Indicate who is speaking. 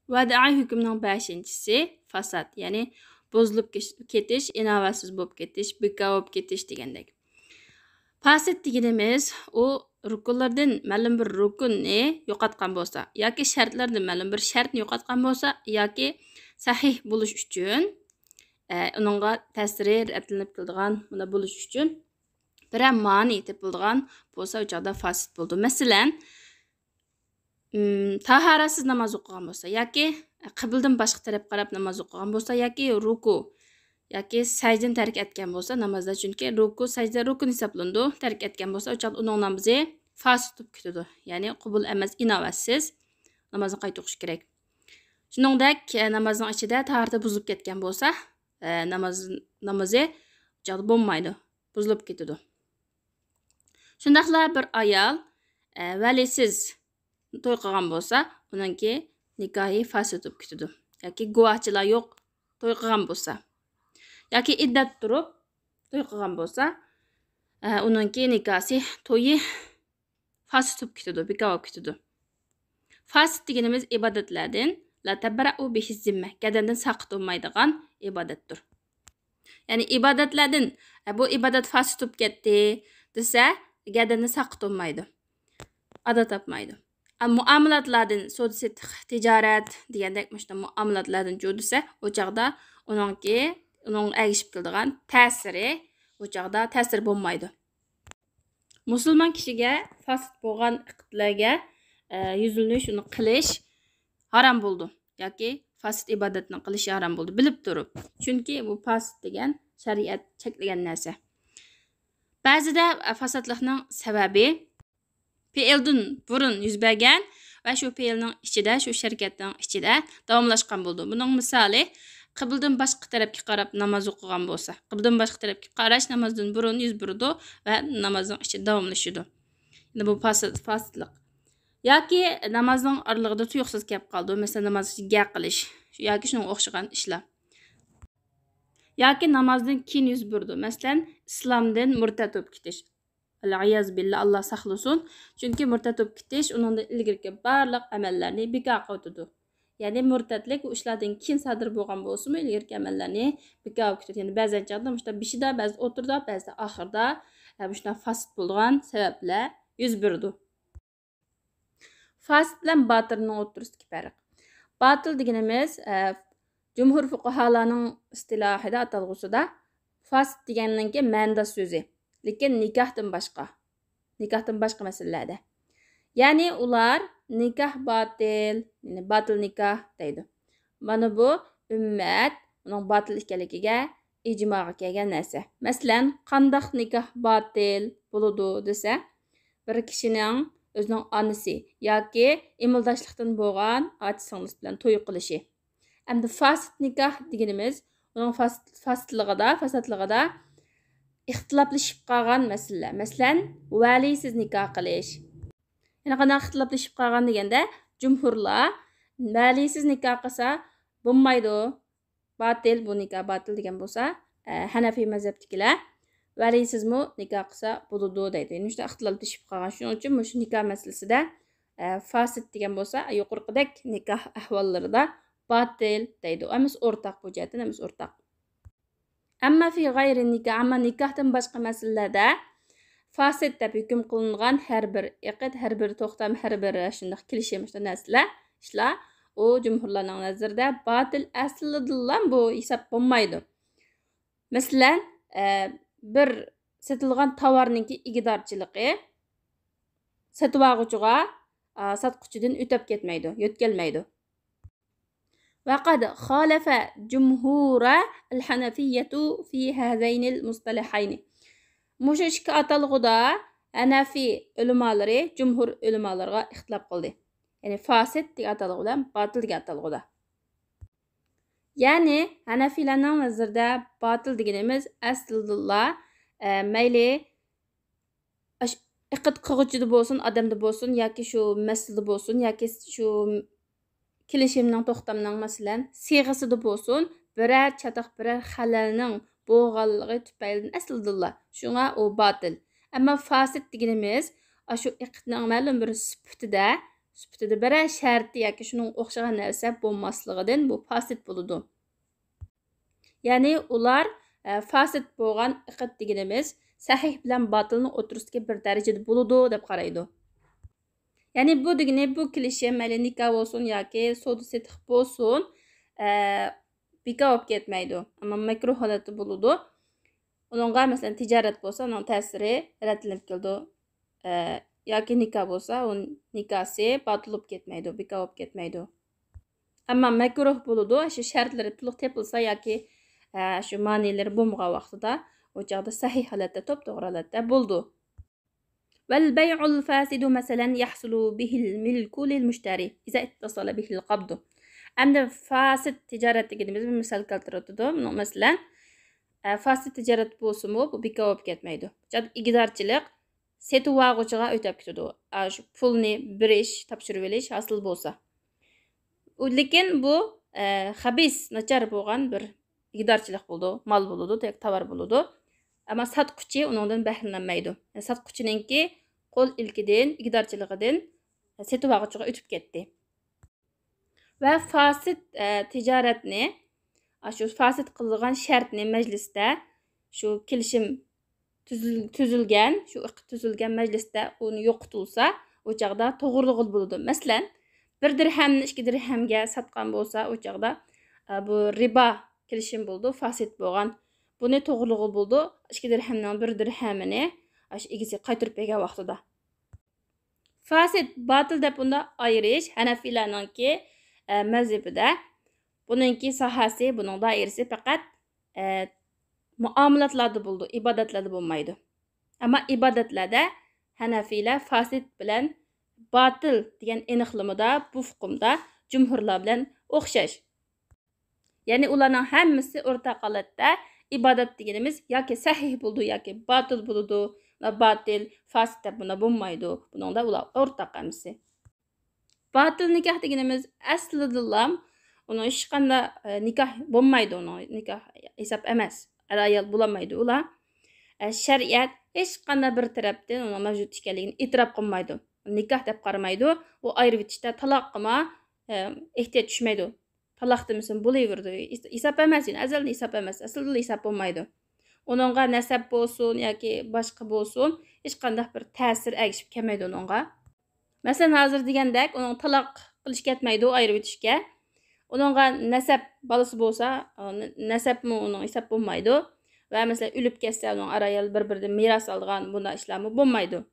Speaker 1: Vadi'i hükümünün 5-si fasad, yani bozulup ketiş, inavatsız bolup ketiş, beka bolup ketiş degендek. Fasid deganimiz o rukunlardan ma'lum bir rukunni yo'qotgan bo'lsa yoki shartlardan ma'lum bir shartni yo'qotgan bo'lsa yoki sahih bo'lish uchun uningga ta'siri raflanib keladigan bunda bo'lish uchun bir ma'ni tepiladigan bo'lsa o chog'da fasid bo'ldi. Masalan, taharatsiz namoz o'qigan bo'lsa yoki qibldan boshqa tarafga qarab namoz o'qigan bo'lsa yoki ruku yoki sajdani tark etgan bo'lsa namozda, chunki ruku sajda rukun hisoblanadi, tark etgan bo'lsa o chog'da uning namozi fasid bo'lib ketadi. Ya'ni qabul emas, inovatsiz namozni qayta o'qish kerak. Shuningdek, namozning ichida taharati buzilib ketgan bo'lsa, namozi o chog'da bo'lmaydi, buzilib ketadi. Shundaqla bir ayol valisiz to'y qilgan bo'lsa, uningki nikohi fasid bo'lib ketadi. Yoki guvohchilar yo'q to'y qilgan bo'lsa, yoki iddat turib to'y qilgan bo'lsa, uningki nikohi to'yi fasid bo'lib ketadi, bekor bo'lib ketadi. Fasid deganimiz ibodatlardan la tabra'u bihi zimma, gadandan saqit bo'lmaydigan ibodatdir. Ya'ni ibodatlardan bu ibodat fasid bo'lib ketdi desa, gadandan saqit bo'lmaydi, adat topmaydi. Muomalatlardan so'd-setiq, tijorat degandek mana muomalatlardan desa, o chog'da uning ergishib keladigan ta'siri o chog'da ta'sir bo'lmaydi. Musulmon kishiga fasid bo'lgan iqtlarga yuzlanish, uni qilish harom bo'ldi yoki fasid ibodatni qilish harom bo'ldi, bilib turib. Chunki bu fasid degan shariat cheklagan narsa. Ba'zida fasadlikning sababi fe'ldan burun yuz bergan va shu fe'lning ichida, shu sharkatning ichida davomlashgan bo'ldi. Buning misoli qibldan boshqa tarafga qarab namoz o'qigan bo'lsa, qibldan boshqa tarafga qarash namozdan burun yuz burdi va namozning ichida davomlashadi. Endi bu fasidlik. Yoki namozning oralig'ida tuyuqsiz kelib qoldi, masalan namozni ga qilish yoki shunga o'xshagan ishlar. Yoki namozdan keyin yuz burdi, masalan islomdan murtad bo'lib ketish. Al-ayaz billah, Allah saqlasin. Chunki murtad bo'lib ketish uningdan ilgirki barliq amallarni bekor qiladi. Ya'ni murtadlik u ishlardan keyin sodir bo'lgan bo'lsa-mu, ilgirki amallarni bekor qilib ketadi. Ya'ni ba'zan chaqda mushta beshida, ba'zi o'tirda, ba'zi oxirda mushta fasid bo'lgan sabablar yuz berdi. Fasid bilan botilning o'rtasidagi farq. Botil deganimiz jumhur fuqaholarning istilohida atalg'usida fasid deganning ma'noda so'zi. Lekin nikohdan boshqa masalalarda. Ya'ni ular nikoh botil, ya'ni botil nikoh deydi. Mana bu ummat uning botil ekanligiga ijmoga kelgan narsa. Masalan, qandoq nikoh botil bo'ladi desa, bir kishining o'zining onasi yoki imildoshlikdan bo'lgan ota-singlisi bilan to'y qilishi. Endi fasid nikoh deganimiz uning fasidligida ixtiloflashib qolgan masalalar. Masalan, valisiz nikoh qilish. Yana qanday ixtiloflashib qolgan deganda, jumhurlar valisiz nikoh qilsa bo'lmaydi, botil, bu nikoh botil degan bo'lsa, Hanafiy mazhabdagilar valisizmi nikoh qilsa bo'ladi deydi. Ya'ni shunda ixtiloflashib qolgan. Shuning uchun shu nikoh masalasida fasid degan bo'lsa, yuqoridek nikoh ahvollarida botil deydi. Emas o'rtaq bu jihatdan, emas o'rtaq. Amma fi g'ayri nikoh, amma nikohdan boshqa masalalarda fasid deb hukm qilingan har bir iqd, har bir to'xtam, har bir shunday kelishim narsalar, ishlar u jumhurlarning nazarida botil aslidan bu hisob bo'lmaydi. Masalan, bir sotilgan tovarninki igidorchiligi sotib oluvchiga sotquchidan o'tib ketmaydi, yo'tkalmaydi. وقد خالف جمهور الحنفية في هذين المصطلحين. Muşu iki atalğıda Hanafi ulamaları jumhur ulamalarga ixtilof qildi. Ya'ni fasid degan atalg'i bilan botil degan atalg'ida. Ya'ni Hanafilarning nazarida botil deganimiz aslida mayli iqd qilg'uchida bo'lsin, odamda bo'lsin yoki shu maslida bo'lsin yoki shu kelishimning to'xtamning masalan siyg'isida bo'lsin, birer chataq birer xalalning bo'lganligi tufaylidan aslida shunga u botil. Ammo fasid deganimiz shu iqdning ma'lum bir sifatida süpütüdü birə şərti yoki şunun oxşagan narsa bo'lmasligidan bu fasid bo'ladi. Ya'ni ular fasid bo'lgan iqid deganimiz sahih bilan botilning o'rtasidagi bir darajada bo'ladi deb qaraydi. Ya'ni bu degani bu kelishim mayli nikoh bo'lsin yoki savdo setiq bo'lsin, bekor bo'lib ketmaydi. Ammo makruh holatda bo'ladi. Uningga masalan tijorat bo'lsa, uning ta'siri rad-lanib keldi. Yoki nikoh bo'lsa, uning nikosi botil bo'lib ketmaydi, bekor bo'lib ketmaydi. Ammo makruh bo'ladi, shu shartlari to'liq tepilsa yoki shu ma'nilari bo'lmagan vaqtida o chaqda sahih holatda, to'p-to'g'ri holatda bo'ldi. والبيع الفاسد مثلا يحصل به الملك للمشتري إذا اتصل به القبض. Endi fasid tijorat deganimiz bir misol keltiradi. Masalan, fasid tijorat bo'lsa-mu, bu bekor bo'lib ketmaydi. Igdorchilik setib olg'uchiga o'tib ketadi. Shu pulni berish, topshirib olish hosil bo'lsa. Lekin bu xabis, nachar bo'lgan bir igdorchilik bo'ldi, mol bo'ladi, tovar bo'ladi. Ammo sotquchi uningdan bahramlanmaydi. Sotquchininki qo'l ilkidan, igdorchiligidan setib olg'uchiga o'tib ketdi. Va fasid tijoratni, shu fasid qilgan shartni majlisda, shu kelishim tuzilgan, shu iqd tuzilgan majlisda uni yo'qitilsa, o chaqda to'g'riliq bo'ladi. Masalan, 1 dirhamni 2 dirhamga sotgan bo'lsa, o chaqda bu riba kelishim bo'ldi, fasid bo'lgan. Buni to'g'riliq bo'ldi. 2 dirhamning 1 dirhamini egasiga qaytarib bergan vaqtida. Fasid, botil deb unda ayirish Hanafilarningki mazhabida buningki sohasi, buning doirasi faqat muomalatlarda bo'ldi, ibodatlarda bo'lmaydi. Ammo ibodatlarda Hanafilar fasid bilan botil degan aniqlamada, bu hukmda jumhurlar bilan o'xshash. Ya'ni ularning hammasi o'rtaq holatda ibodat deganimiz yoki sahih bo'ldi yoki botil bo'ladi. Botil, fasid deb bunda bo'lmaydi. Buningda ular o'rtaq hammasi. Botil nikoh deganimiz aslida uni hech qanday nikoh bo'lmaydi, uni nikoh hisob emas. Ayol bo'lmaydi ular. Shariat hech qanday bir tarafdan uni mavjud ekanligini e'tirof qilmaydi. Nikoh deb qaramaydi. U ayirib etishda taloq qilma, ehtiyoj tushmaydi. Taloq demisin bo'laverdi. Hisob emas, azaldan hisob emas. Aslida hisob bo'lmaydi. Uningga nasab bo'lsin yoki boshqa bo'lsin, hech qanday bir ta'sir agishib kelmaydi uningga. Masalan, hozir degandek, uning taloq qilish ketmaydi, ayirib etishga. Uningga nasab bolasi bo'lsa, nasabmi uning hisob bo'lmaydi. Va masalan, o'lib ketsa, uning arayal bir-biridan meros olgan bunday ishlarmi bo'lmaydi.